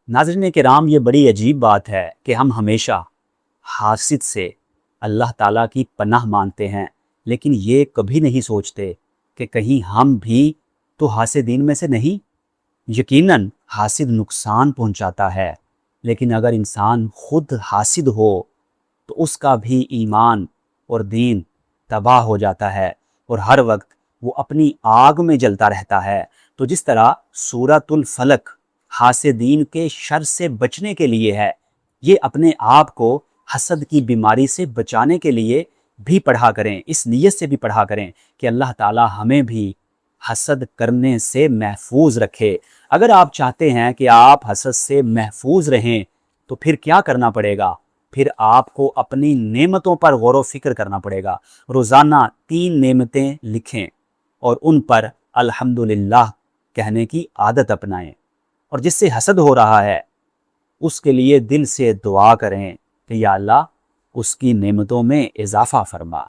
ناظرین کرام، یہ بڑی عجیب بات ہے کہ ہم ہمیشہ حاسد سے اللہ تعالیٰ کی پناہ مانگتے ہیں، لیکن یہ کبھی نہیں سوچتے کہ کہیں ہم بھی تو حاسدین میں سے نہیں۔ یقیناً حاسد نقصان پہنچاتا ہے، لیکن اگر انسان خود حاسد ہو تو اس کا بھی ایمان اور دین تباہ ہو جاتا ہے اور ہر وقت وہ اپنی آگ میں جلتا رہتا ہے۔ تو جس طرح سورۃ الفلق حاسدین کے شر سے بچنے کے لیے ہے، یہ اپنے آپ کو حسد کی بیماری سے بچانے کے لیے بھی پڑھا کریں، اس نیت سے بھی پڑھا کریں کہ اللہ تعالی ہمیں بھی حسد کرنے سے محفوظ رکھے۔ اگر آپ چاہتے ہیں کہ آپ حسد سے محفوظ رہیں تو پھر کیا کرنا پڑے گا؟ پھر آپ کو اپنی نعمتوں پر غور و فکر کرنا پڑے گا۔ روزانہ 3 نعمتیں لکھیں اور ان پر الحمدللہ کہنے کی عادت اپنائیں، اور جس سے حسد ہو رہا ہے اس کے لیے دل سے دعا کریں کہ یا اللہ اس کی نعمتوں میں اضافہ فرما۔